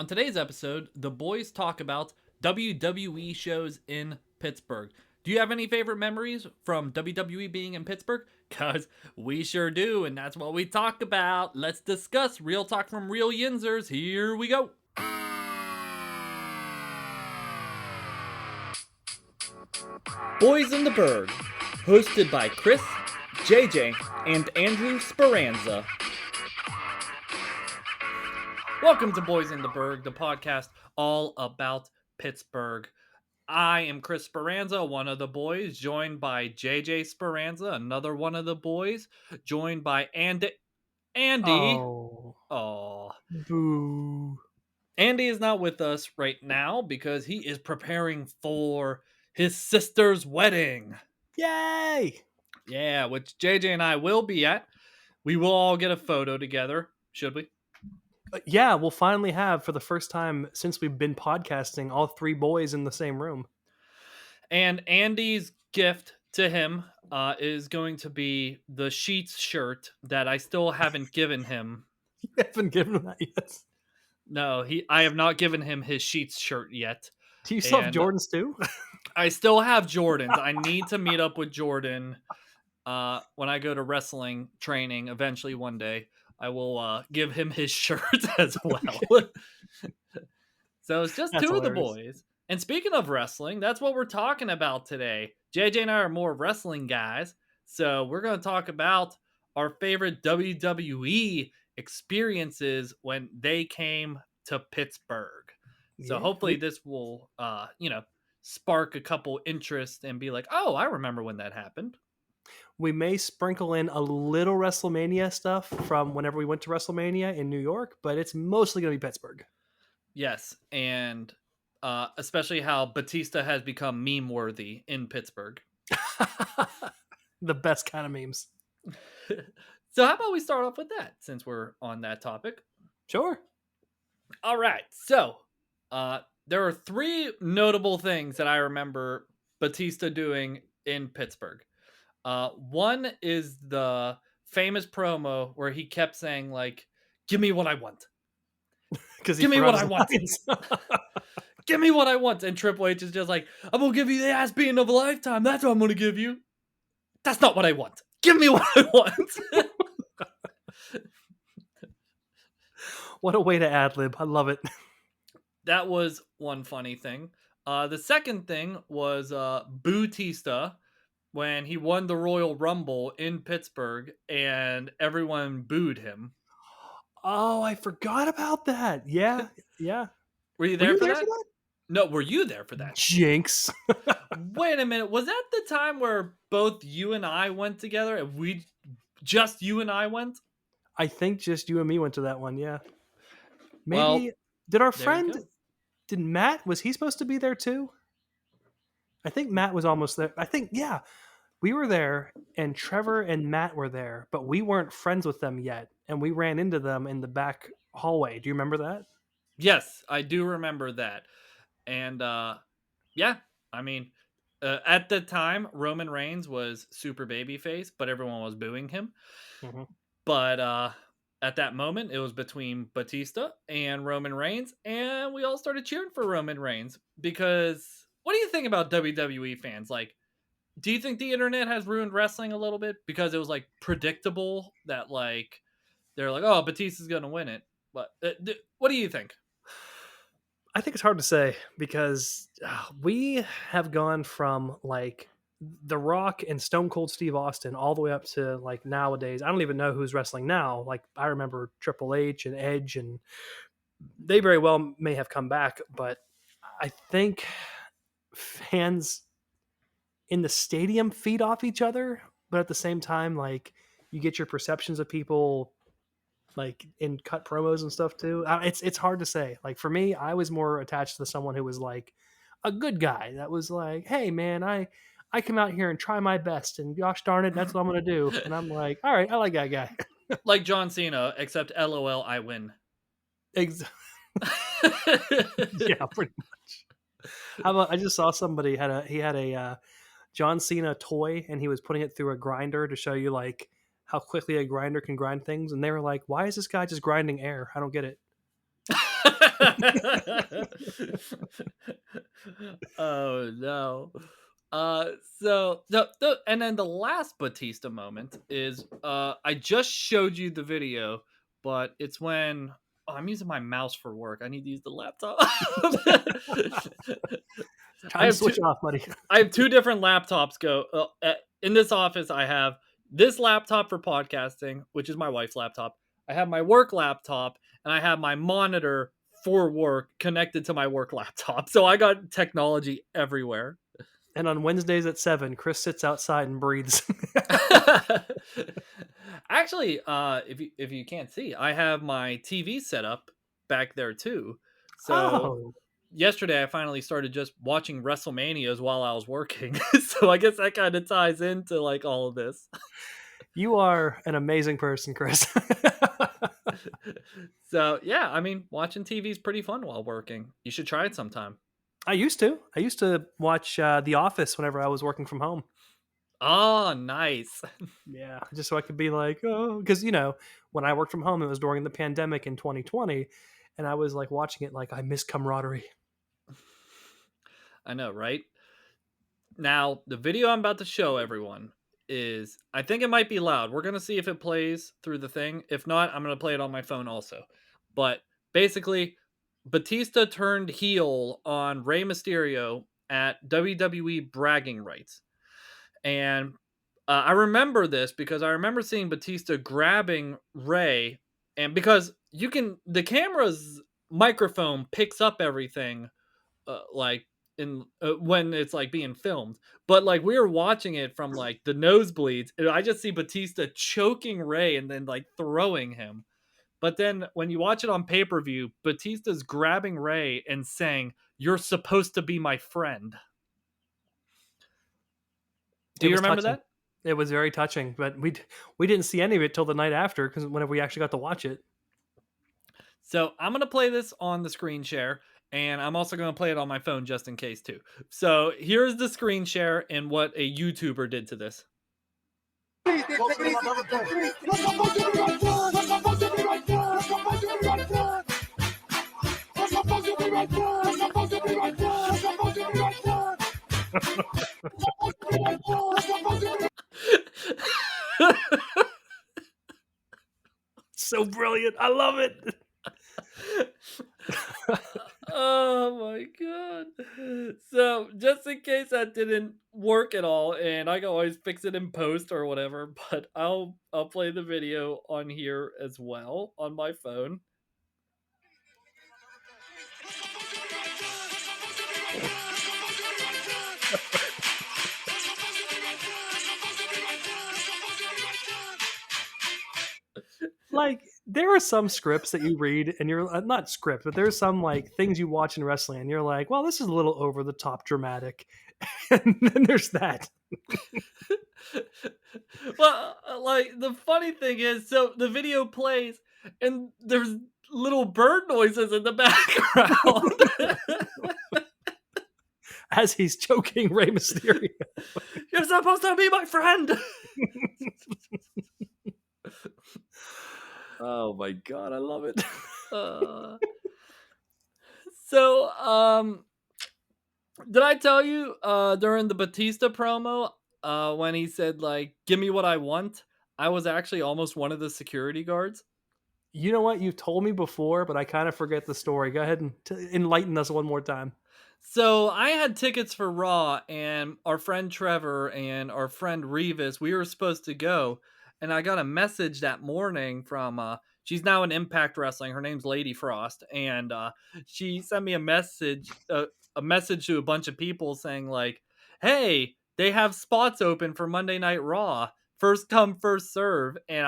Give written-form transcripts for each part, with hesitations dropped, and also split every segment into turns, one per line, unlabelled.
On today's episode, the boys talk about WWE shows in Pittsburgh. Do you have any favorite memories from WWE being in Pittsburgh? Because we sure do, and that's what we talk about. Let's discuss Real Talk from Real Yinzers. Here we go. Boys in the Burgh, hosted by Chris, JJ, and Andrew Speranza. Welcome to Boys in the Burgh, the podcast all about Pittsburgh. I am Chris Speranza, one of the boys, joined by JJ Speranza, another one of the boys, joined by Andy.
Oh,
Oh,
boo.
Andy is not with us right now because he is preparing for his sister's wedding.
Yay!
Yeah, which JJ and I will be at. We will all get a photo together, should we?
Yeah, we'll finally have, for the first time since we've been podcasting, all three boys in the same room.
And Andy's gift to him is going to be the Sheets shirt that I still haven't given him.
You haven't given him that yet.
No, I have not given him his Sheets shirt yet.
Do you still have Jordans too?
I still have Jordans. I need to meet up with Jordan when I go to wrestling training eventually one day. I will give him his shirt as well. So it's just
That's
two of the
hilarious.
boys. And speaking of wrestling, that's what we're talking about today. JJ and I are more wrestling guys. So we're going to talk about our favorite WWE experiences when they came to Pittsburgh. So
Yeah,
hopefully this will, spark a couple interest and be like, oh, I remember when that happened.
we may sprinkle in a little WrestleMania stuff from whenever we went to WrestleMania in New York, but it's mostly going to be Pittsburgh.
Yes, and especially how Batista has become meme worthy in Pittsburgh.
The best kind of memes.
So how about we start off with that since we're on that topic?
Sure.
All right. So there are three notable things that I remember Batista doing in Pittsburgh. One is the famous promo where he kept saying, like, give me what I want.
Because
Give me what I want. Give me what I want. And Triple H is just like, I'm going to give you the ass beating of a lifetime. That's what I'm going to give you. That's not what I want. Give me what I want.
What a way to ad-lib. I love it.
That was one funny thing. The second thing was Batista when he won the Royal Rumble in Pittsburgh and everyone booed him.
Oh, I forgot about that. Yeah.
Were you there, for, that?
for that?
No, were you there for that?
Jinx.
Wait a minute. Was that the time where both you and I went together and just you and I went?
I think just you and me went to that one, yeah. Maybe,
Well,
did our friend, did Matt, was he supposed to be there too? I think Matt was almost there. I think, yeah, we were there and Trevor and Matt were there, but we weren't friends with them yet. And we ran into them in the back hallway. Do you remember that?
Yes, I do remember that. And yeah, I mean, at the time, Roman Reigns was super babyface, but everyone was booing him.
Mm-hmm.
But at that moment, it was between Batista and Roman Reigns, and we all started cheering for Roman Reigns because what do you think about WWE fans? Like, do you think the internet has ruined wrestling a little bit because it was like predictable that like they're like, oh, Batista's gonna win it? But what do you think?
I think it's hard to say because we have gone from like The Rock and Stone Cold Steve Austin all the way up to like nowadays. I don't even know who's wrestling now. Like I remember Triple H and Edge, and they very well may have come back, but I think fans in the stadium feed off each other, but at the same time, like you get your perceptions of people like in cut promos and stuff too. It's hard to say. Like for me, I was more attached to someone who was like a good guy that was like, hey man, I come out here and try my best, and gosh darn it, that's what I'm gonna do. And I'm like, all right, I like that guy.
Like John Cena, except LOL, I win.
Yeah, pretty much. How about I just saw somebody had a John Cena toy, and he was putting it through a grinder to show you like how quickly a grinder can grind things, and they were like, why is this guy just grinding air? I don't get it.
Oh no. So and then the last Batista moment is I just showed you the video, but it's when I'm using my mouse for work. I need to use the laptop. I
Time to
have
switch
two
off, buddy.
I have two different laptops in this office. I have this laptop for podcasting, which is my wife's laptop. I have my work laptop, and I have my monitor for work connected to my work laptop. So I got technology everywhere.
And on Wednesdays at 7, Chris sits outside and breathes.
Actually, if you can't see, I have my TV set up back there too. So
Oh,
yesterday I finally started just watching WrestleManias while I was working. So I guess that kind of ties into like all of this.
you are an amazing person, Chris.
So yeah, I mean, watching TV is pretty fun while working. You should try it sometime.
I used to. I used to watch The Office whenever I was working from home.
Oh, nice.
Yeah, just so I could be like, oh, because when I worked from home, it was during the pandemic in 2020, and I was like watching it, like I miss camaraderie.
I know, right? Now, the video I'm about to show everyone is, I think it might be loud. We're going to see if it plays through the thing. If not, I'm going to play it on my phone also. But basically, Batista turned heel on Rey Mysterio at WWE bragging rights. And I remember this because I remember seeing Batista grabbing Rey, and because the camera's microphone picks up everything, like in when it's like being filmed, but like we were watching it from like the nosebleeds, and I just see Batista choking Rey and then like throwing him. But then when you watch it on pay per view, Batista's grabbing Rey and saying, "You're supposed to be my friend." Do
It
you
was
remember
touching.
that?
It was very touching, but we didn't see any of it till the night after because whenever we actually got to watch it.
So I'm gonna play this on the screen share, and I'm also gonna play it on my phone just in case too. So here's the screen share and what a YouTuber did to this.
So brilliant. I love it.
Oh my god. So just in case that didn't work at all, and I can always fix it in post or whatever, but I'll play the video on here as well on my phone.
Like there are some scripts that you read and you're not script, but there's some like things you watch in wrestling and you're like, well, this is a little over the top dramatic. And then there's that.
Well, like the funny thing is, so the video plays and there's little bird noises in the background.
As he's choking Rey Mysterio.
You're supposed to be my friend.
Oh my god, I love it.
Uh, so, did I tell you during the Batista promo when he said like, "Give me what I want"? I was actually almost one of the security guards.
You know what? You've told me before, but I kind of forget the story. Go ahead and enlighten us one more time.
So I had tickets for Raw, and our friend Trevor and our friend Revis, we were supposed to go, and I got a message that morning from she's now in Impact Wrestling. Her name's Lady Frost, and she sent me a message to a bunch of people saying like, "Hey, they have spots open for Monday Night Raw. First come, first serve." And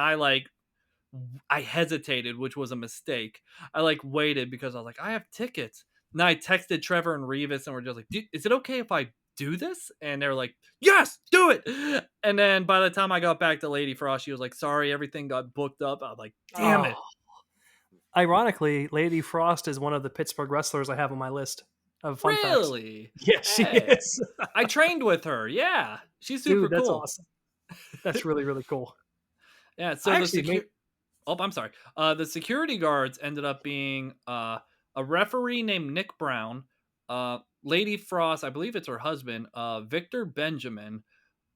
I hesitated, which was a mistake. I like waited because I was like, I have tickets. And I texted Trevor and Revis and we're just like, is it okay if I do this? And they're like, yes, do it. And then by the time I got back to Lady Frost, she was like, sorry, everything got booked up. I was like, damn it.
Oh. Ironically, Lady Frost is one of the Pittsburgh wrestlers I have on my list of fun facts.
Really?
Yes, she
Hey,
is.
I trained with her. Yeah. She's super
Dude, that's
cool.
awesome. That's really, really cool.
Yeah. So
I actually made
oh, I'm sorry. The security guards ended up being a referee named Nick Brown, Lady Frost, I believe it's her husband, Victor Benjamin,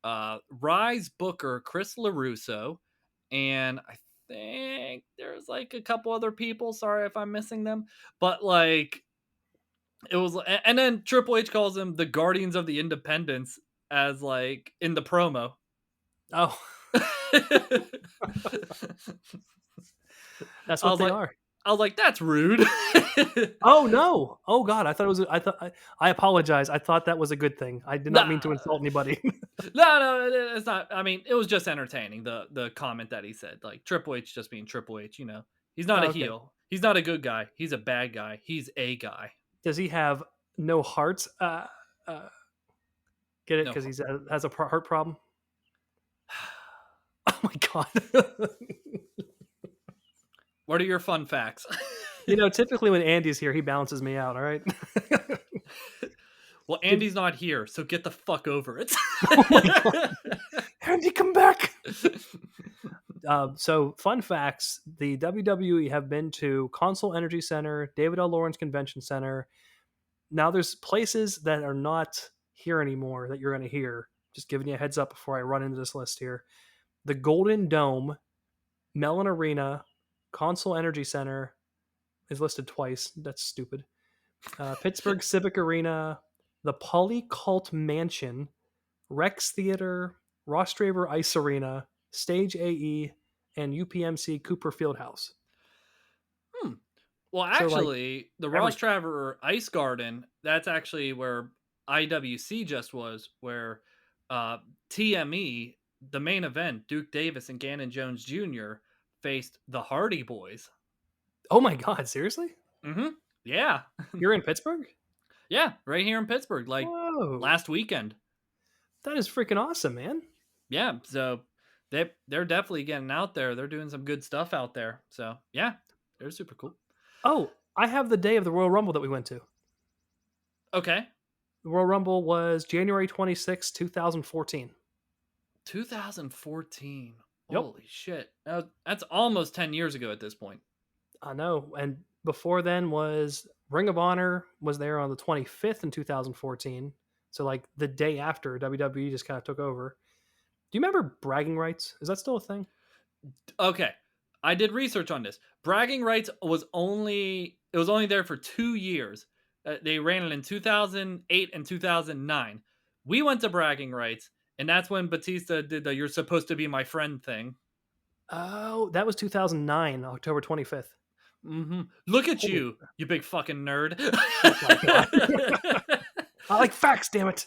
Rise Booker, Chris LaRusso, and I think there's like a couple other people. Sorry if I'm missing them, but like it was, and then Triple H calls them the Guardians of the Independence as like in the promo.
Oh,
I
that's what
was
they
like,
are.
that's rude.
Oh no! Oh god, I thought it was. I apologize. I thought that was a good thing. I did not mean
Nah,
to insult anybody.
no, it's not. I mean, it was just entertaining. The comment that he said, like Triple H just being Triple H. He's not a
Oh, okay.
heel. He's not a good guy. He's a bad guy. He's a guy.
Does he have no heart? Uh, get it?
No.
Because he has a heart problem. Oh my god.
What are your fun facts?
Typically when Andy's here, he balances me out. All right.
Well, Andy's not here, so get the fuck over it.
Oh my god, Andy, come back! So, fun facts: the WWE have been to Console Energy Center, David L. Lawrence Convention Center. Now, there's places that are not here anymore that you're going to hear. Just giving you a heads up before I run into this list here: the Golden Dome, Mellon Arena, Console Energy Center is listed twice. That's stupid. Pittsburgh Civic Arena, the Polycult Mansion, Rex Theater, Ross Draver Ice Arena, Stage AE, and UPMC Cooper Fieldhouse.
Hmm. Well,
So like
actually, the
every
Ross Traver Ice Garden, that's actually where IWC just was, where TME, the main event, Duke Davis and Gannon Jones Jr. faced the Hardy Boys.
Oh my god, seriously?
Mm-hmm. Yeah.
You're in Pittsburgh?
Yeah, right here in Pittsburgh, like
Whoa.
last weekend.
That is freaking awesome, man.
Yeah, so they're definitely getting out there. They're doing some good stuff out there. So yeah, they're super cool.
Oh, I have the day of the Royal Rumble that we went to.
Okay.
The Royal Rumble was January 26, 2014.
2014.
Yep.
Holy shit. That's almost 10 years ago at this point.
I know. And before then was Ring of Honor was there on the 25th in 2014. So like the day after WWE just kind of took over. Do you remember bragging rights? Is that still a thing?
Okay. I did research on this. Bragging rights was only there for 2 years. They ran it in 2008 and 2009. We went to bragging rights, and that's when Batista did the "you're supposed to be my friend" thing.
Oh, that was 2009, October 25th.
Mm-hmm. Look at
Holy,
you big fucking nerd.
oh my god. I like facts, damn it.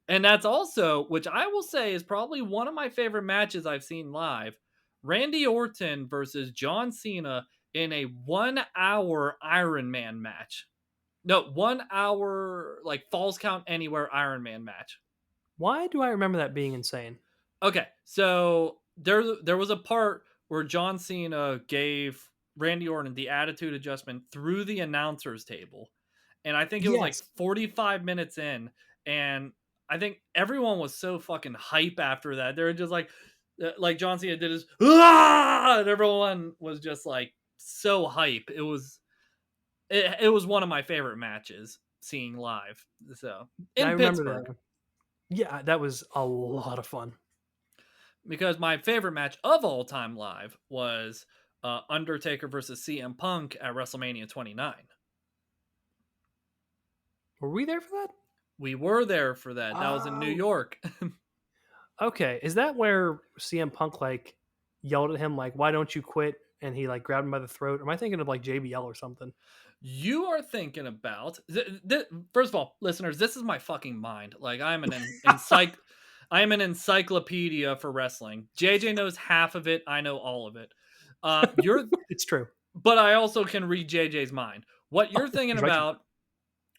And that's also, which I will say is probably one of my favorite matches I've seen live, Randy Orton versus John Cena in a 1 hour Iron Man match. No, 1 hour like Falls Count Anywhere Iron Man match.
Why do I remember that being insane?
Okay, so there was a part where John Cena gave Randy Orton the attitude adjustment through the announcers table. And I think it was like
Yes.
45 minutes in, and I think everyone was so fucking hype after that. They were just like John Cena did his, "Ah!" and everyone was just like so hype. It was one of my favorite matches seeing live. So
I
in
remember
Pittsburgh,
that. Yeah, that was a lot of fun.
because my favorite match of all time live was Undertaker versus CM Punk at WrestleMania 29.
Were we there for that?
We were there for that. That was in New
Oh,
York.
okay. Is that where CM Punk like yelled at him like, "Why don't you quit?" And he like grabbed him by the throat? Or am I thinking of like JBL or something?
You are thinking about first of all, listeners, this is my fucking mind. Like I am an encyclopedia for wrestling. JJ knows half of it. I know all of it. You're
It's true.
But I also can read JJ's mind. What
Oh,
you're thinking
he's right.
about,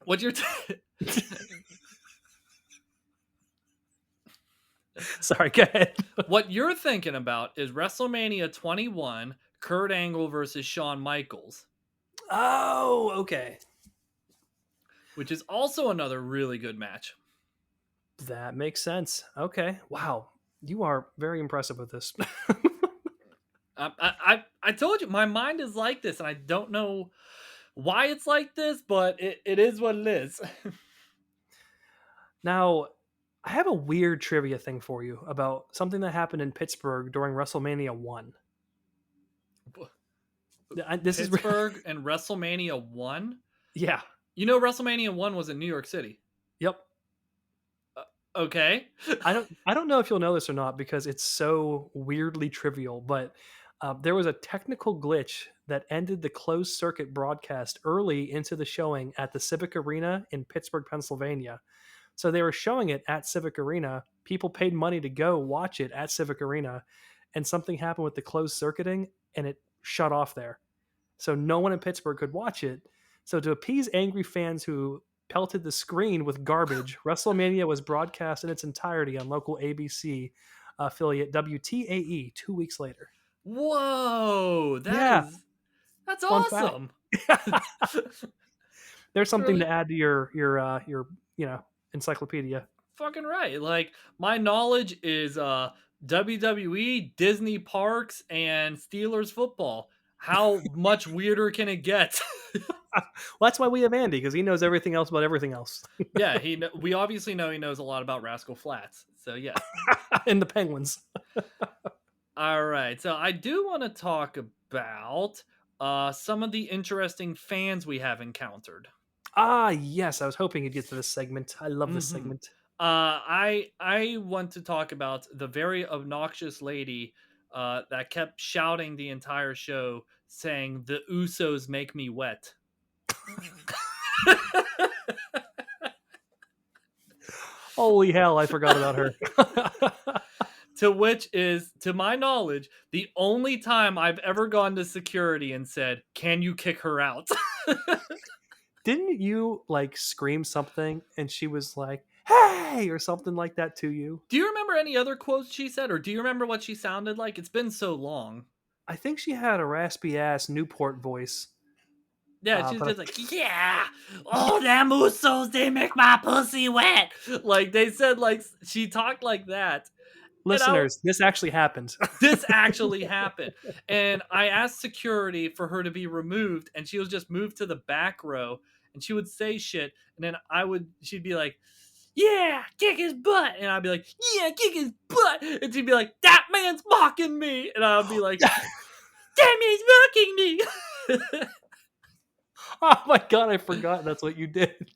what you're
Sorry, go ahead.
what you're thinking about is WrestleMania 21, Kurt Angle versus Shawn Michaels,
Oh, okay.
which is also another really good match.
That makes sense. Okay. Wow. You are very impressive with this.
I told you my mind is like this, and I don't know why it's like this, but it is what it is.
Now, I have a weird trivia thing for you about something that happened in Pittsburgh during WrestleMania 1. This is
Pittsburgh and WrestleMania 1?
yeah.
You know WrestleMania 1 was in New York City.
Yep.
Okay.
I don't know if you'll know this or not because it's so weirdly trivial, but there was a technical glitch that ended the closed circuit broadcast early into the showing at the Civic Arena in Pittsburgh, Pennsylvania. So they were showing it at Civic Arena. People paid money to go watch it at Civic Arena, and something happened with the closed circuiting, and it shut off there. So no one in Pittsburgh could watch it. So to appease angry fans who pelted the screen with garbage, WrestleMania was broadcast in its entirety on local ABC affiliate WTAE 2 weeks later.
Whoa,
Yeah,
that's
fun fact.
awesome.
There's
It's
something
really
to add to your encyclopedia.
fucking right. Like my knowledge is WWE, Disney parks, and Steelers football. How much weirder can it get?
Well, that's why we have Andy because he knows everything else about everything else.
Yeah, we obviously know he knows a lot about Rascal Flats. So yes.
And the Penguins.
All right. So I do want to talk about some of the interesting fans we have encountered.
Ah, yes, I was hoping you'd get to this segment. I love this
Hmm.
segment.
I want to talk about the very obnoxious lady that kept shouting the entire show, saying "The Usos make me wet."
Holy hell, I forgot about her.
To which is, to my knowledge, the only time I've ever gone to security and said, "Can you kick her out?"
Didn't you like scream something and she was like, "Hey!" or something like that to you?
Do you remember any other quotes she said, or do you remember what she sounded like? It's been so long.
I think she had a raspy ass Newport voice.
Yeah, she's
But
just like, yeah, oh, them Usos, they make my pussy wet. Like they said, like she talked like that, and
listeners, this actually happened.
this actually happened. And I asked security for her to be removed, and she was just moved to the back row. And she would say shit, and then she'd be like, "Yeah, kick his butt," and I'd be like, "Yeah, kick his butt," and she'd be like, "That man's mocking me," and I'd be like, "That man's mocking me."
Oh my god, I forgot that's what you did.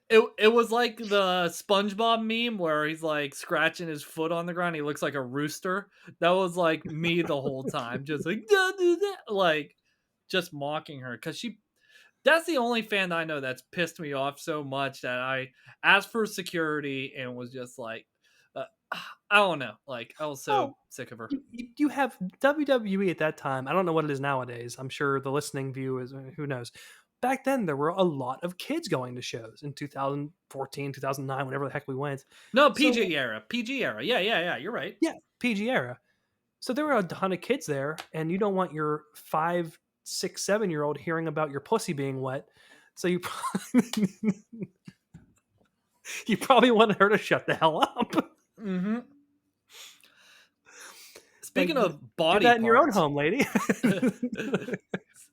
It was like the SpongeBob meme where he's like scratching his foot on the ground. He looks like a rooster. That was like me the whole time, just like don't do that, like just mocking her because she. That's the only fan that I know that's pissed me off so much that I asked for security and was just like, uh, I don't know, like I was so
Well,
sick of her.
you have WWE at that time. I don't know what it is nowadays. I'm sure the listening view is who knows. Back then, there were a lot of kids going to shows in 2014, 2009, whenever the heck we went.
No,
So,
PG era. Yeah, yeah, yeah. You're right.
yeah, PG era. So there were a ton of kids there, and you don't want your 5, 6, 7 year old hearing about your pussy being wet. So you probably, you probably wanted her to shut the hell up.
Mm-hmm.
Like,
Speaking of
do
body
that in your own
parts,
home, lady.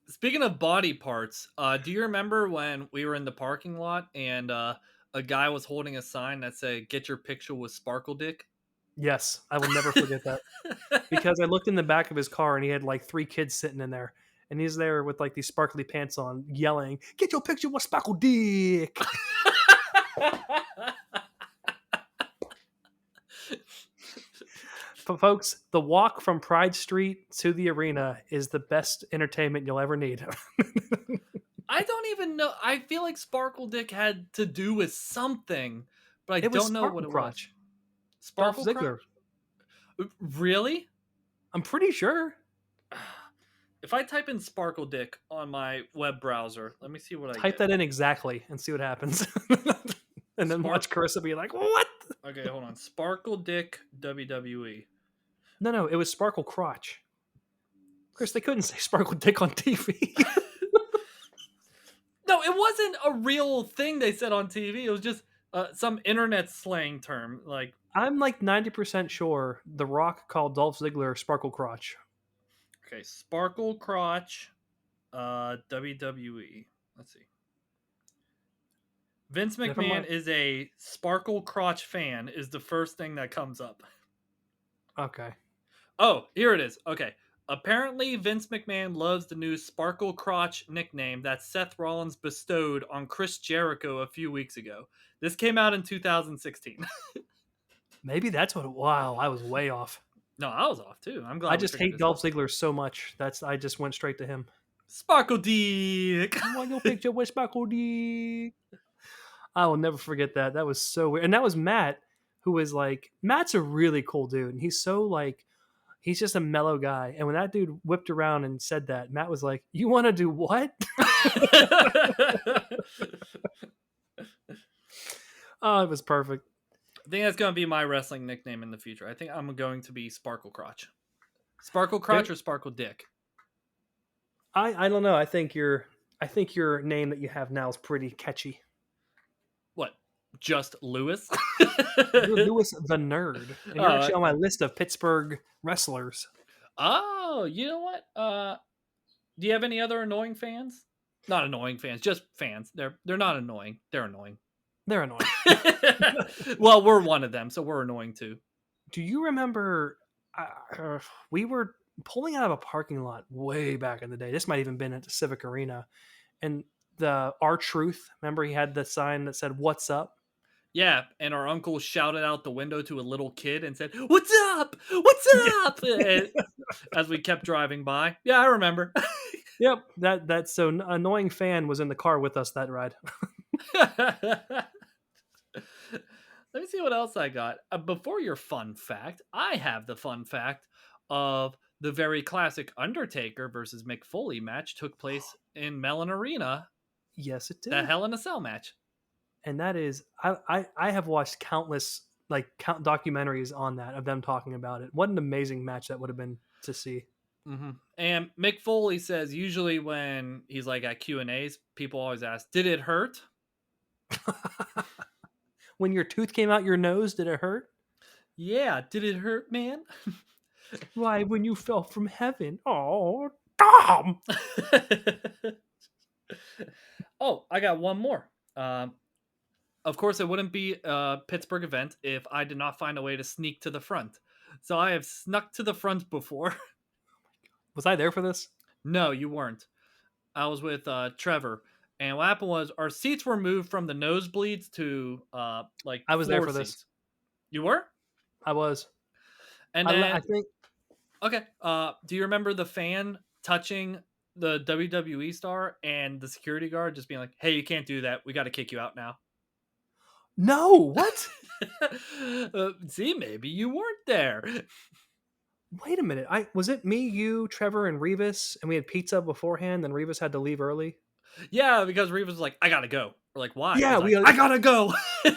speaking of body parts, do you remember when we were in the parking lot and a guy was holding a sign that said "Get your picture with Sparkle Dick"?
Yes, I will never forget that because I looked in the back of his car and he had like 3 kids sitting in there. And he's there with like these sparkly pants on, yelling, "Get your picture with Sparkle Dick!" But folks, the walk from Pride Street to the arena is the best entertainment you'll ever need.
I don't even know. I feel like Sparkle Dick had to do with something, but I
It was
don't know what
Sparkle
it was.
Crotch, Dolph
Sparkle Crotch?
Ziggler.
Really?
I'm pretty sure.
If I type in Sparkle Dick on my web browser, let me see what I
Type
get.
that in exactly and see what happens. And then watch Carissa be like, "What?"
Okay, hold on. Sparkle Dick WWE.
No, it was Sparkle Crotch. Chris, they couldn't say Sparkle Dick on TV.
No, it wasn't a real thing they said on TV. It was just some internet slang term. Like,
I'm like 90% sure The Rock called Dolph Ziggler Sparkle Crotch.
okay, Sparkle Crotch, WWE. Let's see. Vince
Never
McMahon
mind.
is a sparkle crotch fan is the first thing that comes up.
Okay.
Oh, here it is. Okay. Apparently, Vince McMahon loves the new Sparkle Crotch nickname that Seth Rollins bestowed on Chris Jericho a few weeks ago. This came out in 2016.
Maybe that's what. Wow, I was way off.
No, I was off too. I'm
I
glad we
just
figured
hate
this out.
Dolph Ziggler so much. I just went straight to him.
Sparkle Dick.
I want your picture with Sparkle D. I will never forget that. That was so weird. And that was Matt, who was like, Matt's a really cool dude. And he's so like, he's just a mellow guy. And when that dude whipped around and said that, Matt was like, "You want to do what?" Oh, it was perfect.
I think that's going to be my wrestling nickname in the future. I think I'm going to be Sparkle Crotch. Sparkle Crotch or Sparkle Dick?
I don't know. I think your name that you have now is pretty catchy.
What? Just Lewis?
You're Lewis the Nerd, and you're actually on my list of Pittsburgh wrestlers.
Oh, you know what? Do you have any other annoying fans? Not annoying fans, just fans. They're not annoying. They're annoying.
They're annoying.
Well, we're one of them, so we're annoying too.
Do you remember we were pulling out of a parking lot way back in the day? This might even been at the Civic Arena, and the R Truth. Remember, he had the sign that said "What's up."
Yeah, and our uncle shouted out the window to a little kid and said, "What's up? What's up?" As we kept driving by. Yeah, I remember.
Yep, that so annoying fan was in the car with us that ride.
Let me see what else I got. Before your fun fact, I have the fun fact of the very classic Undertaker versus Mick Foley match took place in Mellon Arena,
Yes, it
the
did.
Hell in a Cell match.
And that is, I have watched countless documentaries on that of them talking about it. What an amazing match that would have been to see.
Mm-hmm. And Mick Foley says usually when he's like at Q&As, people always ask, "Did it hurt?"
When your tooth came out your nose, did it hurt?
Yeah, did it hurt, man?
Why, when you fell from heaven? Oh, Tom!
Oh, I got one more. Of course, it wouldn't be a Pittsburgh event if I did not find a way to sneak to the front. So I have snuck to the front before.
Was I there for this?
No, you weren't. I was with Trevor. And what happened was our seats were moved from the nosebleeds to like
I was there
floor
for this.
seats. You were?
I was.
And
I
then
think
okay. Do you remember the fan touching the WWE star and the security guard just being like, "Hey, you can't do that. We got to kick you out now."
no. What?
See, maybe you weren't there.
Wait a minute. I was it me, you, Trevor, and Revis, and we had pizza beforehand. And Revis had to leave early.
Yeah, because Reeves was like, "I gotta go." We're like, "Why?"
Yeah,
He's like,
we.
"I gotta go."
Yeah,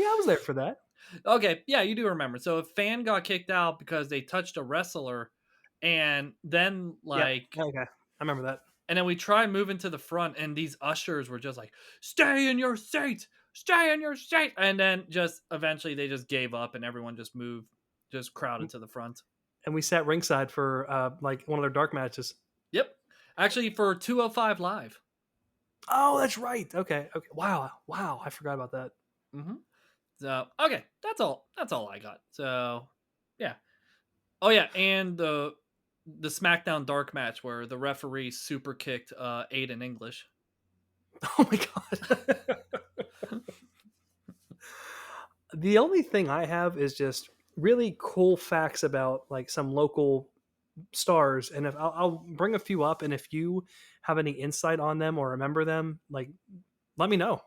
I was there for that.
Okay, yeah, you do remember. So a fan got kicked out because they touched a wrestler, and then
Yeah.
like,
Okay. I remember that.
and then we tried moving to the front, and these ushers were just like, "Stay in your seat, stay in your seat," and then just eventually they just gave up, and everyone just moved, just crowded to the front.
And we sat ringside for like one of their dark matches.
Yep, actually for 205 live.
Oh, that's right. Okay. Okay. Wow. Wow. I forgot about that.
Mm-hmm. So okay, that's all. That's all I got. So yeah. Oh yeah, and the SmackDown Dark match where the referee super kicked Aiden English.
Oh my god. The only thing I have is just really cool facts about like some local stars, and if I'll bring a few up, and if you have any insight on them or remember them, like let me know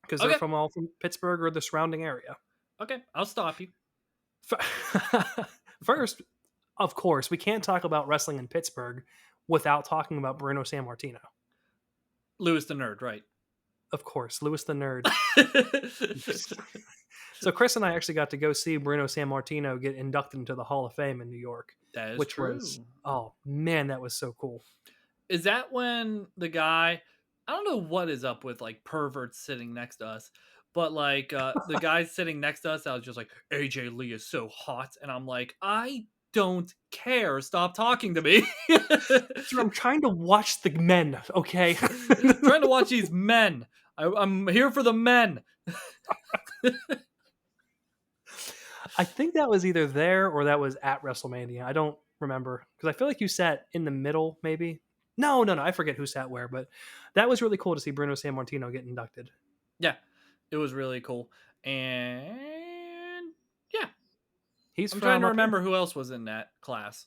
because they're
Okay,
from Pittsburgh or the surrounding area.
okay, I'll stop you.
First, of course, we can't talk about wrestling in Pittsburgh without talking about Bruno Sammartino.
Lewis the Nerd, right?
Of course, Lewis the Nerd. So Chris and I actually got to go see Bruno Sammartino get inducted into the Hall of Fame in New York,
That is
which
true.
was, oh man, that was so cool.
Is that when the guy? I don't know what is up with like perverts sitting next to us, but like the guy sitting next to us, I was just like, AJ Lee is so hot, and I'm like, I don't care. Stop talking to me.
Sir, I'm trying to watch the men, okay?
Trying to watch these men. I'm here for the men.
I think that was either there or that was at WrestleMania. I don't remember because I feel like you sat in the middle, maybe. No, no, no. I forget who sat where, but that was really cool to see Bruno Sammartino get inducted.
Yeah, it was really cool. And yeah,
He's
I'm trying
from
to
up here.
remember who else was in that class.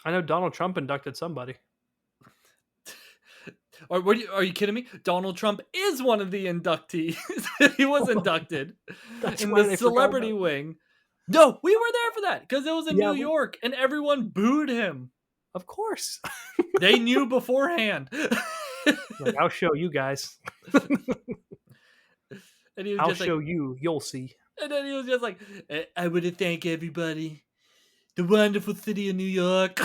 I know Donald Trump inducted somebody.
Or are you kidding me? Donald Trump is one of the inductees. He was inducted
That's
in the
right. I forgot
celebrity
about.
wing. No, we were there for that because it was in
Yeah,
New York and everyone booed him.
of course.
They knew beforehand.
Like, I'll show you guys.
And he was
I'll
just like,
show you. You'll see.
and then he was just like, I want to thank everybody. The wonderful city of New York.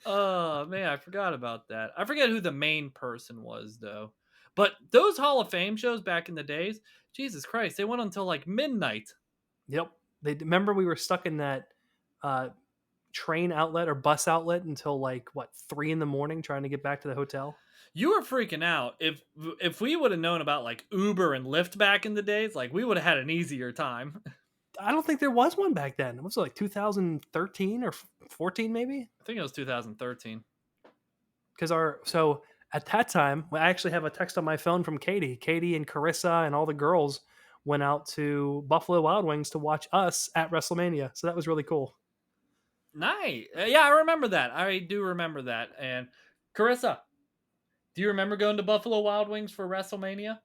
Oh man, I forgot about that. I forget who the main person was though. But those Hall of Fame shows back in the days, Jesus Christ, they went until like midnight.
Yep. They remember we were stuck in that uh, train outlet or bus outlet until like what 3 in the morning trying to get back to the hotel.
You were freaking out. If we would have known about like Uber and Lyft back in the days, like we would have had an easier time.
I don't think there was one back then. Was it like 2013 or 14 maybe?
I think it was 2013.
Because at that time, I actually have a text on my phone from Katie. Katie and Carissa and all the girls went out to Buffalo Wild Wings to watch us at WrestleMania. So that was really cool.
Nice. Yeah, I remember that. I do remember that. And Carissa, do you remember going to Buffalo Wild Wings for WrestleMania?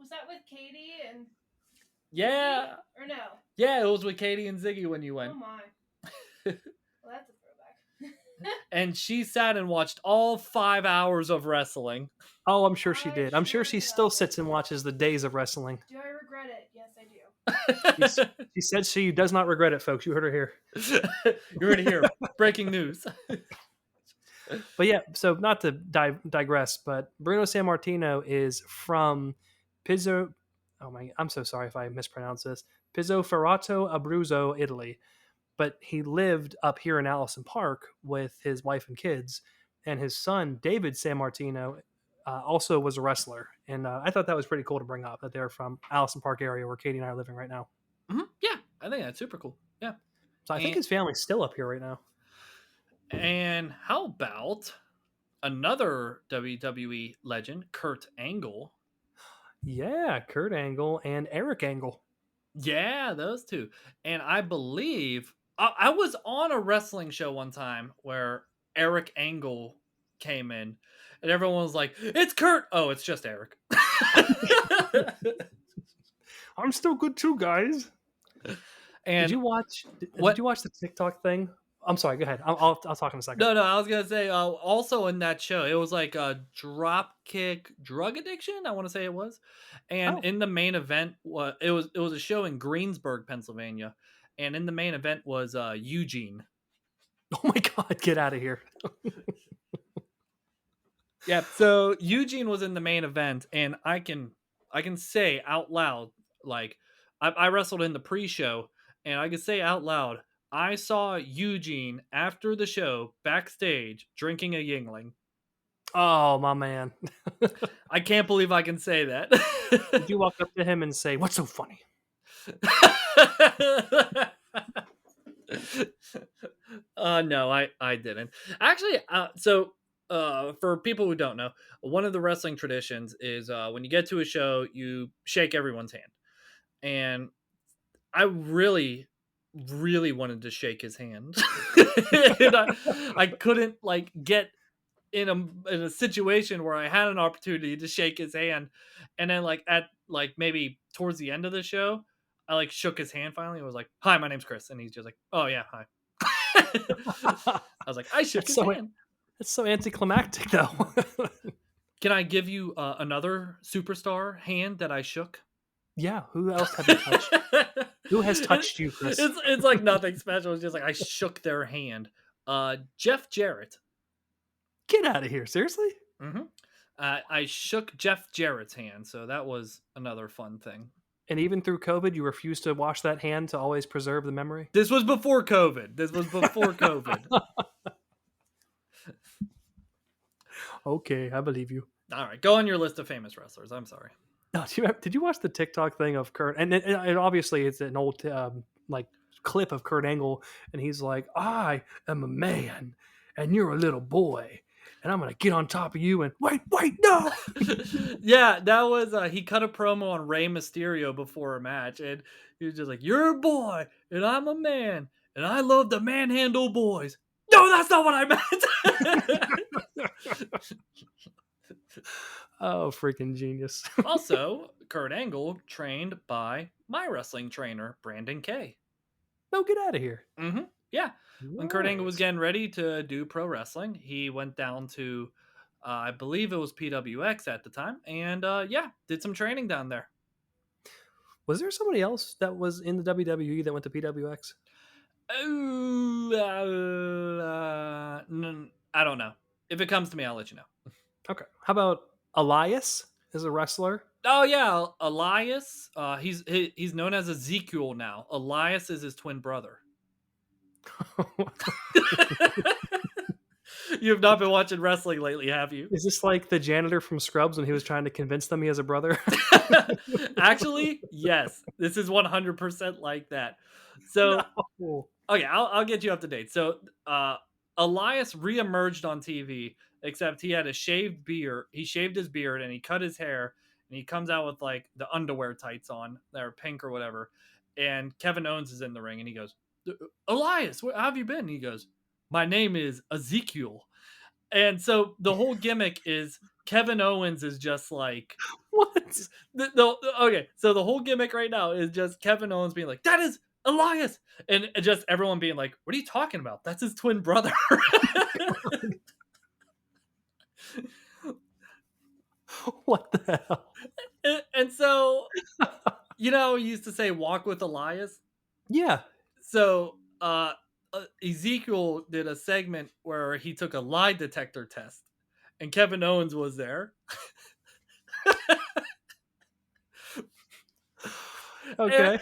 Was that with Katie and
Yeah.
Ziggy? Or no?
Yeah, it was with Katie and Ziggy when you went.
Oh my. Well, that's a throwback.
And she sat and watched all 5 hours of wrestling.
Oh, I'm sure she
I
did. I'm sure she
sure
still
does.
sits and watches the days of wrestling.
Do I regret it? Yes, I do.
She said she does not regret it, folks. You heard her here.
You heard it here. Breaking news.
But yeah, so not to digress, but Bruno Sammartino is from Pizzo. Oh my, I'm so sorry if I mispronounce this. Pizzoferrato Abruzzo, Italy. But he lived up here in Allison Park with his wife and kids, and his son David Sammartino also was a wrestler. And I thought that was pretty cool to bring up that they're from Allison Park area where Katie and I are living right now.
Mhm. Yeah, I think that's super cool. Yeah.
So I think his family's still up here right now.
And how about another WWE legend, Kurt Angle?
Yeah, Kurt Angle and Eric Angle.
Yeah, those two. And I believe I was on a wrestling show one time where Eric Angle came in, and everyone was like, "It's Kurt." Oh, it's just Eric.
I'm still good too, guys.
And
Did you watch?
what?
Did you watch the TikTok thing? I'm sorry. Go ahead. I'll talk in a second.
No, I was gonna say also in that show, it was like a dropkick drug addiction. I want to say it was, and
Oh.
in the main event, it was a show in Greensburg, Pennsylvania, and in the main event was Eugene.
Oh my God! Get out of here.
Yeah, so Eugene was in the main event, and I can say out loud, like I wrestled in the pre-show, and I can say out loud, I saw Eugene after the show backstage drinking a Yingling.
Oh my man.
I can't believe I can say that.
Did you walk up to him and say, "What's so funny"?
No, I didn't. Actually, so for people who don't know, one of the wrestling traditions is when you get to a show, you shake everyone's hand. And I really, really wanted to shake his hand. And I couldn't like get in a situation where I had an opportunity to shake his hand. And then like at like maybe towards the end of the show, I like shook his hand finally. I was like, "Hi, my name's Chris." And he's just like, "Oh yeah, hi." I was like, I shook his hand.
That's so anticlimactic, though.
Can I give you another superstar hand that I shook?
Yeah. Who else have you touched? Who has touched you, Chris?
It's like nothing special. It's just like I shook their hand. Jeff Jarrett.
Get out of here! Seriously?
Mm-hmm. I shook Jeff Jarrett's hand, so that was another fun thing.
And even through COVID, you refuse to wash that hand to always preserve the memory?
This was before COVID. This was before COVID.
Okay, I believe you.
All right, go on your list of famous wrestlers. I'm sorry.
No, did you watch the TikTok thing of Kurt? And obviously it's an old like clip of Kurt Angle, and he's like, "I am a man, and you're a little boy, and I'm gonna get on top of you." And wait, no.
Yeah, that was he cut a promo on Rey Mysterio before a match, and he was just like, "You're a boy, and I'm a man, and I love the manhandle boys." No, that's not what I meant.
Oh, freaking genius!
Also, Kurt Angle trained by my wrestling trainer, Brandon Kay.
No, get out of here.
Mm-hmm. Yeah, when Kurt Angle was
Nice.
getting ready to do pro wrestling, he went down to, I believe it was PWX at the time, and yeah, did some training down there.
Was there somebody else that was in the WWE that went to PWX?
Oh, I don't know. If it comes to me, I'll let you know.
Okay. How about Elias is a wrestler?
Oh yeah, Elias. He's known as Ezekiel now. Elias is his twin brother. You have not been watching wrestling lately, have you?
Is this like the janitor from Scrubs when he was trying to convince them he has a brother?
Actually, yes. This is 100% like that. So,
No.
okay, I'll get you up to date. So, Elias reemerged on TV, except he had a shaved beard. He shaved his beard and he cut his hair, and he comes out with like the underwear tights on that are pink or whatever. And Kevin Owens is in the ring, and he goes, "Elias, how have you been?" And he goes, "My name is Ezekiel." And so the whole gimmick is Kevin Owens is just like,
What?
okay, so the whole gimmick right now is just Kevin Owens being like, "That is Elias," and just everyone being like, "What are you talking about? That's his twin brother."
What the hell?
And so, you know, he used to say, "Walk with Elias."
Yeah.
So Ezekiel did a segment where he took a lie detector test, and Kevin Owens was there.
Okay.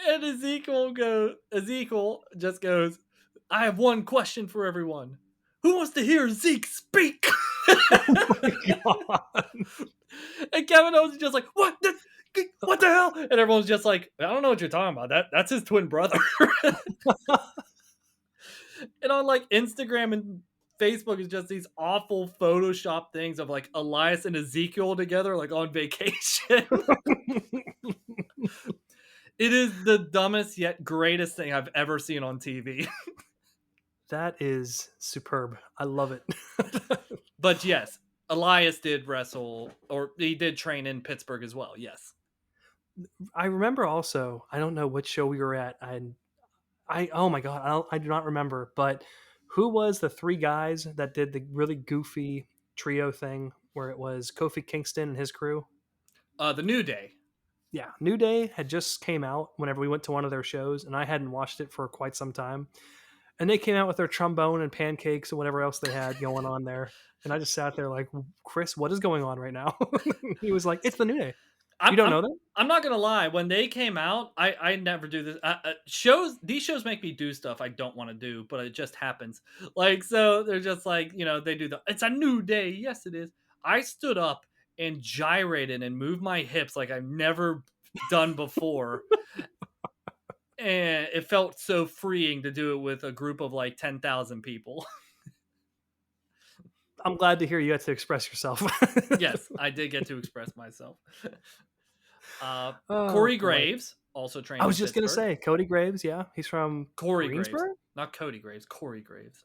And Ezekiel just goes, "I have one question for everyone. Who wants to hear Zeke speak?"
Oh my God.
And Kevin Owens is just like, "What the hell?" And everyone's just like, "I don't know what you're talking about. That's his twin brother." And on like Instagram and Facebook is just these awful Photoshop things of like Elias and Ezekiel together, like on vacation. It is the dumbest yet greatest thing I've ever seen on TV.
That is superb. I love it.
But yes, Elias did wrestle, or he did train in Pittsburgh as well. Yes.
I remember also, I don't know what show we were at. Oh my God, I do not remember. But who was the three guys that did the really goofy trio thing where it was Kofi Kingston and his crew?
The New Day.
Yeah, New Day had just came out whenever we went to one of their shows, and I hadn't watched it for quite some time. And they came out with their trombone and pancakes and whatever else they had going on there. And I just sat there like, "Chris, what is going on right now?" He was like, "It's the New Day." You don't know that?
I'm not gonna lie. When they came out, I never do this. These shows make me do stuff I don't want to do, but it just happens. Like, so they're just like, you know, they do it's a new day. Yes, it is. I stood up and gyrated and moved my hips like I've never done before. And it felt so freeing to do it with a group of like 10,000 people.
I'm glad to hear you got to express yourself.
Yes, I did get to express myself.
Oh,
Corey
boy.
Graves also trained.
I was
in
just gonna
Pittsburgh.
say Cody Graves. Yeah, he's from
Corey
Greensburg.
Graves, not Cody Graves. Corey Graves.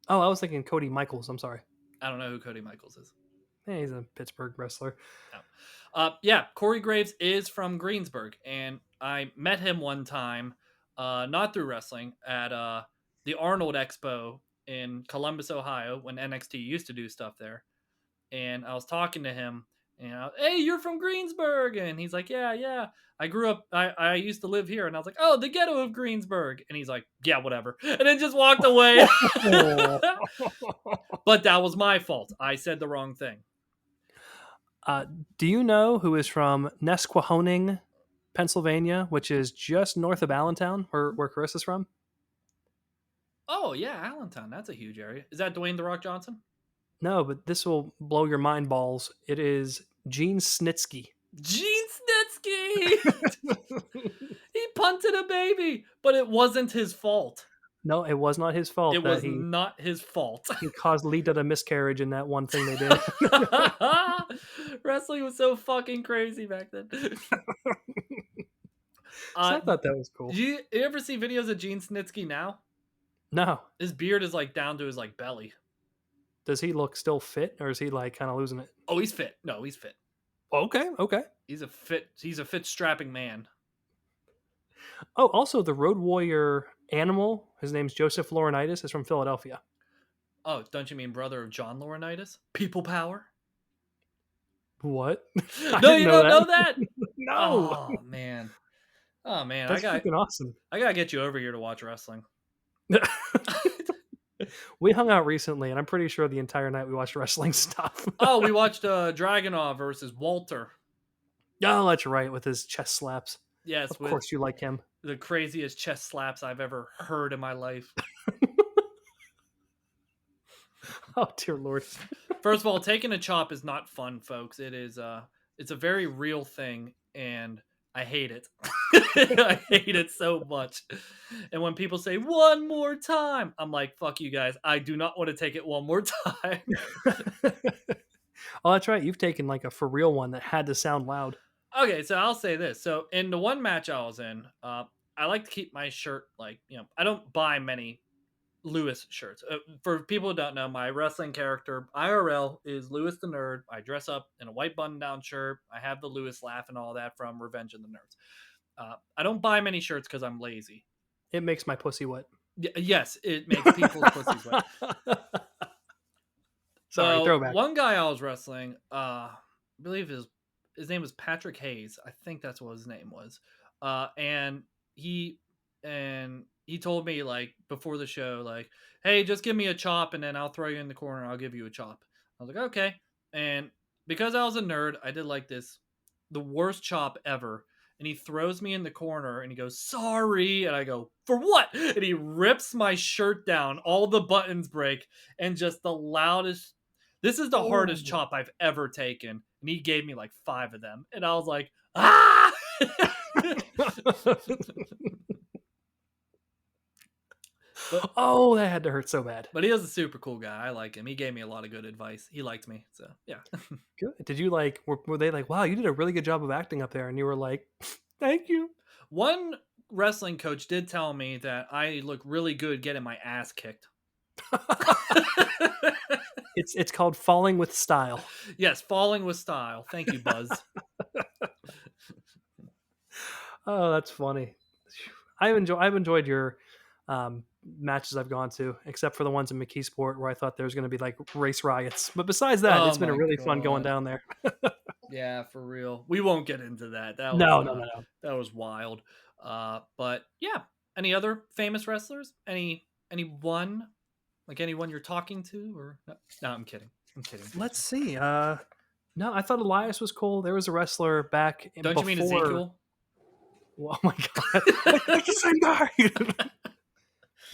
Oh, I was thinking Cody Michaels. I'm sorry.
I don't know who Cody Michaels is.
Hey, he's a Pittsburgh wrestler.
Yeah, Corey Graves is from Greensburg, and I met him one time, not through wrestling, at the Arnold Expo in Columbus, Ohio, when NXT used to do stuff there. And I was talking to him, and "Hey, you're from Greensburg," and he's like, "Yeah. I grew up. I used to live here," and I was like, "Oh, the ghetto of Greensburg," and he's like, "Yeah, whatever," and then just walked away. But that was my fault. I said the wrong thing.
Do you know who is from Nesquehoning, Pennsylvania, which is just north of Allentown, where Carissa's from.
Oh yeah, Allentown. That's a huge area. Is that Dwayne the Rock Johnson?
No, but this will blow your mind balls. It is Gene Snitsky.
Gene Snitsky. He punted a baby, but it wasn't his fault.
No, it was not his fault.
It was not his fault.
He caused Lita to miscarriage in that one thing they did.
Wrestling was so fucking crazy back then.
I thought that was cool.
Do you ever see videos of Gene Snitsky now?
No.
His beard is like down to his like belly.
Does he look still fit, or is he like kind of losing it?
Oh, he's fit. No, he's fit.
Okay.
He's a fit strapping man.
Oh, also the Road Warrior animal, his name's Joseph Laurinaitis, is from Philadelphia.
Oh, don't you mean brother of John Laurinaitis? People power?
What?
No, you don't know that?
No.
Oh man.
That's freaking awesome.
I gotta get you over here to watch wrestling.
We hung out recently, and I'm pretty sure the entire night we watched wrestling stuff.
Oh, we watched Dragunov versus Walter.
Oh, that's right, with his chest slaps.
Yes,
of course you like him.
The craziest chest slaps I've ever heard in my life.
Oh dear Lord.
First of all, taking a chop is not fun, folks. It's a very real thing, and I hate it. I hate it so much. And when people say one more time, I'm like, fuck you guys. I do not want to take it one more time.
Oh, that's right. You've taken like a for real one that had to sound loud.
Okay, so I'll say this. So in the one match I was in, I like to keep my shirt I don't buy many Lewis shirts. For people who don't know, my wrestling character IRL is Lewis the Nerd. I dress up in a white button-down shirt. I have the Lewis laugh and all that from Revenge of the Nerds. I don't buy many shirts because I'm lazy.
It makes my pussy wet.
Yes, it makes people's pussies wet.
Sorry, throwback.
One guy I was wrestling, I believe his name was Patrick Hayes. I think that's what his name was. And he told me like before the show, like, hey, just give me a chop and then I'll throw you in the corner and I'll give you a chop. I was like, okay. And because I was a nerd, I did like the worst chop ever. And he throws me in the corner and he goes, sorry. And I go, for what? And he rips my shirt down. All the buttons break. And just the loudest. This is the hardest chop I've ever taken. And he gave me like 5 of them. And I was like, ah!
Oh, that had to hurt so bad.
But he was a super cool guy. I like him. He gave me a lot of good advice. He liked me. So, yeah.
Good. Did you like, were they like, wow, you did a really good job of acting up there? And you were like, thank you.
One wrestling coach did tell me that I look really good getting my ass kicked.
It's called falling with style.
Yes, falling with style. Thank you, Buzz.
Oh, that's funny. I've enjoyed your matches I've gone to, except for the ones in McKeesport where I thought there was going to be like race riots. But besides that, it's been really fun going down there.
Yeah, for real. We won't get into that.
No.
That was wild. But yeah, any other famous wrestlers? Anyone? Like anyone you're talking to? Or no, I'm kidding.
Let's see. No, I thought Elias was cool. There was a wrestler back.
Don't you mean Ezekiel?
Oh my god! Like the same guy.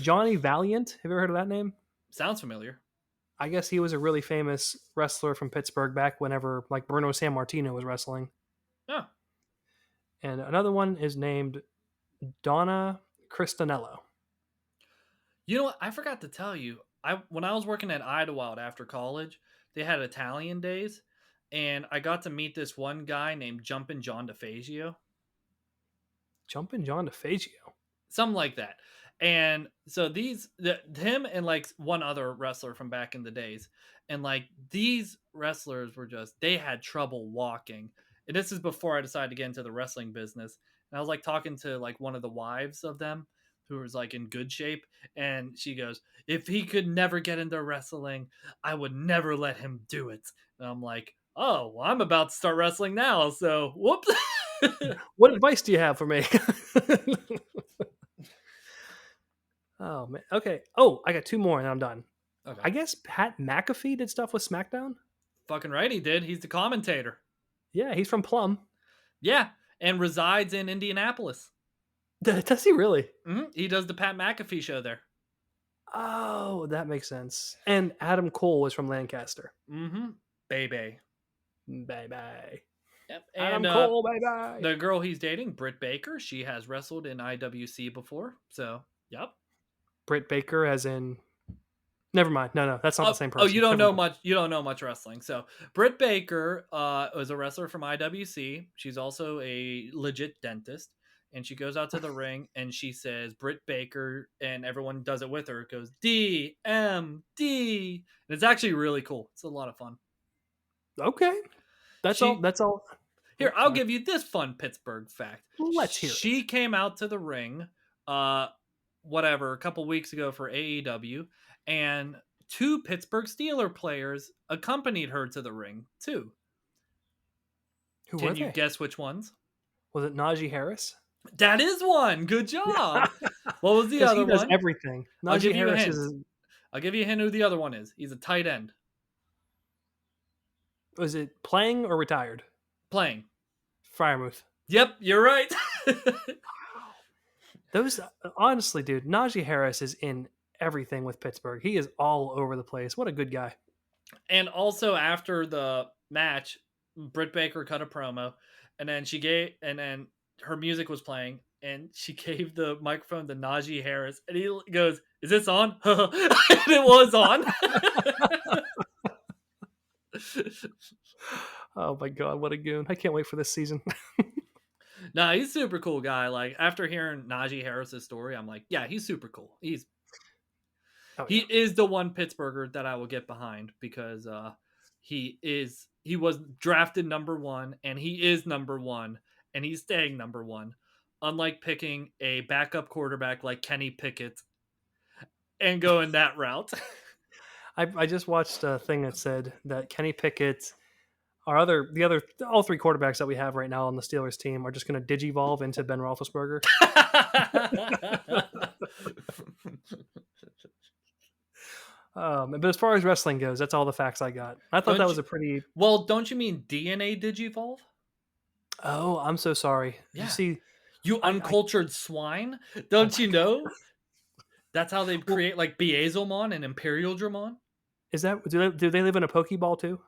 Johnny Valiant. Have you ever heard of that name?
Sounds familiar.
I guess he was a really famous wrestler from Pittsburgh back whenever like Bruno Sammartino was wrestling.
Oh.
And another one is named Donna Cristanello.
You know what? I forgot to tell you. When I was working at Idlewild after college, they had Italian days, and I got to meet this one guy named Jumpin' John DeFazio.
Jumpin' John DeFazio?
Something like that. And so him and like one other wrestler from back in the days, and like these wrestlers were they had trouble walking. And this is before I decided to get into the wrestling business. And I was like talking to like one of the wives of them who was like in good shape. And she goes, if he could never get into wrestling, I would never let him do it. And I'm like, oh, well, I'm about to start wrestling now. So whoops.
What advice do you have for me? Oh man. Okay. Oh, I got 2 more and I'm done.
Okay.
I guess Pat McAfee did stuff with SmackDown.
Fucking right, he did. He's the commentator.
Yeah, he's from Plum.
Yeah, and resides in Indianapolis.
Does he really?
He does the Pat McAfee show there.
Oh, that makes sense. And Adam Cole was from Lancaster.
Baby.
Bye.
Yep.
Adam
And
Cole, bye.
the girl he's dating, Britt Baker, she has wrestled in IWC before. So, yep.
Britt Baker, as in. Never mind. No, that's not the same person.
Oh, you don't know much. You don't know much wrestling. So, Britt Baker was a wrestler from IWC. She's also a legit dentist. And she goes out to the ring and she says Britt Baker, and everyone does it with her. It goes DMD. And it's actually really cool. It's a lot of fun.
Okay. That's all.
Here, I'll give you this fun Pittsburgh fact.
Let's hear it.
She came out to the ring, a couple weeks ago for AEW, and 2 Pittsburgh Steelers players accompanied her to the ring, too.
Who
Can
were
you
they?
guess which ones?
Was it Najee Harris?
That is one. Good job. What was the other
he does
one?
Everything.
I'll
Najee Harris is.
I'll give you a hint who the other one is. He's a tight end.
Was it playing or retired?
Playing.
Fryermuth.
Yep, you're right.
Those, honestly, dude, Najee Harris is in everything with Pittsburgh. He is all over the place. What a good guy.
And also after the match, Britt Baker cut a promo, and then her music was playing, and she gave the microphone to Najee Harris, and he goes, "Is this on?" And it was on.
Oh my god, what a goon. I can't wait for this season.
No, he's a super cool guy. Like, after hearing Najee Harris's story, I'm like, yeah, he's super cool. He is the one Pittsburgher that I will get behind, because he was drafted number 1, and he is number 1, and he's staying number 1. Unlike picking a backup quarterback like Kenny Pickett and going that route.
I just watched a thing that said that Kenny Pickett, all 3 quarterbacks that we have right now on the Steelers team are just going to digivolve into Ben Roethlisberger. But as far as wrestling goes, that's all the facts I got. I thought that was a pretty.
Well, don't you mean DNA digivolve?
Oh, I'm so sorry.
Yeah.
You see,
you uncultured swine. Don't you know? That's how they create like Beelzemon and Imperial Dramon.
Is that do they live in a Pokeball too?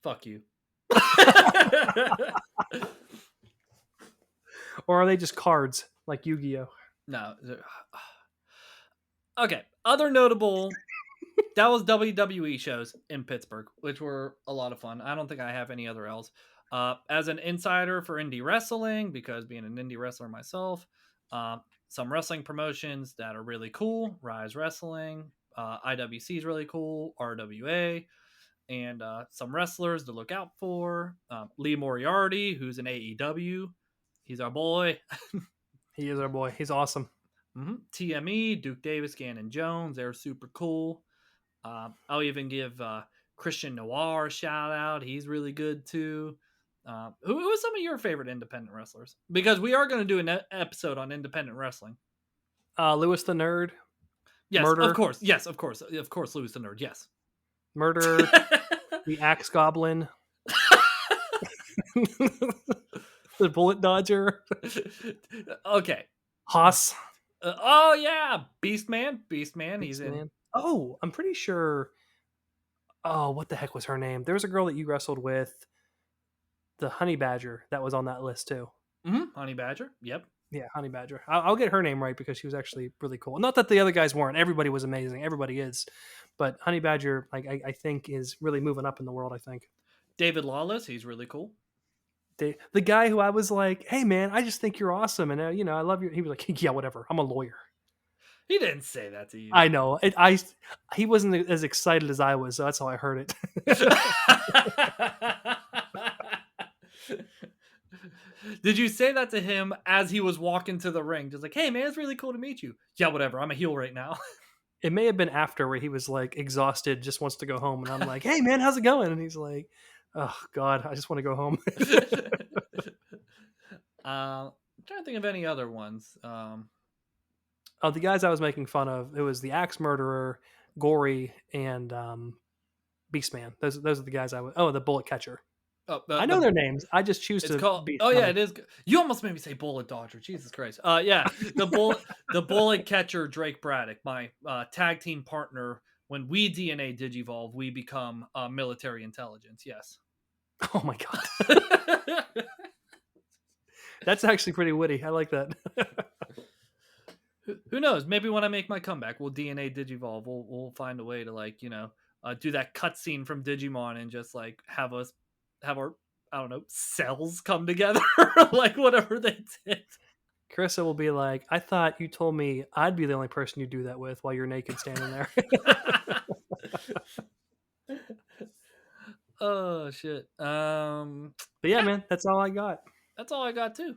Fuck you.
Or are they just cards like Yu-Gi-Oh?
No. Okay. Other notable. That was WWE shows in Pittsburgh, which were a lot of fun. I don't think I have any other else. As an insider for indie wrestling, because being an indie wrestler myself, some wrestling promotions that are really cool. Rise Wrestling, IWC is really cool. RWA, and some wrestlers to look out for. Lee Moriarty, who's in AEW. He's our boy.
He is our boy. He's awesome.
TME, Duke Davis, Gannon Jones. They're super cool. I'll even give Christian Noir a shout out. He's really good too. Who are some of your favorite independent wrestlers? Because we are going to do an episode on independent wrestling.
Lewis the Nerd.
Yes,
Murder.
of course. Yes, of course. Of course, Lewis the Nerd. Yes.
Murder. The Axe Goblin. The Bullet Dodger.
Okay.
Haas.
Oh yeah, Beastman. He's in.
Oh, I'm pretty sure. Oh, what the heck was her name? There was a girl that you wrestled with, the Honey Badger, that was on that list too.
Honey Badger. Yep.
Yeah, Honey Badger. I'll get her name right because she was actually really cool. Not that the other guys weren't. Everybody was amazing. Everybody is. But Honey Badger, like I think, is really moving up in the world, I think.
David Lawless, he's really cool.
The guy who I was like, hey, man, I just think you're awesome. And, I love you. He was like, yeah, whatever. I'm a lawyer.
He didn't say that to you.
I know. He wasn't as excited as I was, so that's how I heard it.
Did you say that to him as he was walking to the ring? Just like, hey, man, it's really cool to meet you. Yeah, whatever. I'm a heel right now.
It may have been after where he was like exhausted, just wants to go home. And I'm like, hey, man, how's it going? And he's like, oh, God, I just want to go home.
I'm trying to think of any other ones.
The guys I was making fun of, it was the Axe Murderer, Gory, and Beastman. Those are the guys I was. Oh, the Bullet Catcher.
Oh,
I know their names. I just choose
It's
to
called.
be
Oh yeah,
funny.
it is. You almost made me say Bullet Dodger. Jesus Christ. Yeah, the bullet catcher Drake Braddock, my tag team partner. When we DNA digivolve, we become military intelligence. Yes.
Oh my god. That's actually pretty witty. I like that.
Who knows? Maybe when I make my comeback, we'll DNA digivolve. We'll find a way to do that cutscene from Digimon and just like have our I don't know cells come together like whatever they did.
Carissa will be like, I thought you told me I'd be the only person you do that with while you're naked standing there.
Oh shit.
But yeah, man, that's all I got.
That's all I got too.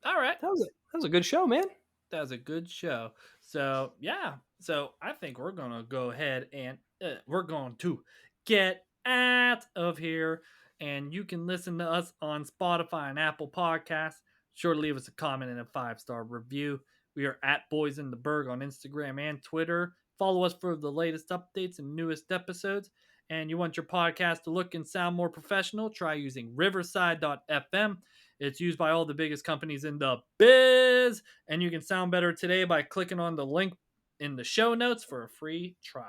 All right.
That was a good show, man.
That was a good show. So yeah. So I think we're gonna go ahead and we're going to get out of here. And you can listen to us on Spotify and Apple Podcasts. Sure to leave us a comment and a 5-star review. We are at Boys in the Burgh on Instagram and Twitter. Follow us for the latest updates and newest episodes. And you want your podcast to look and sound more professional? Try using Riverside.fm. It's used by all the biggest companies in the biz. And you can sound better today by clicking on the link in the show notes for a free trial.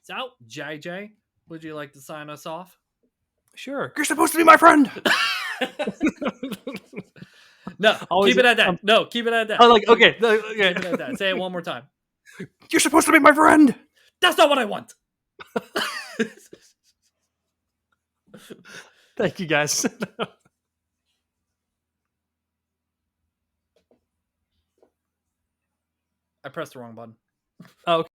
So, JJ, would you like to sign us off?
Sure. You're supposed to be my friend.
No, keep it at that. No, keep it at that.
Oh, like, okay.
Keep it at that. Say it one more time.
You're supposed to be my friend.
That's not what I want.
Thank you, guys.
I pressed the wrong button.
Oh,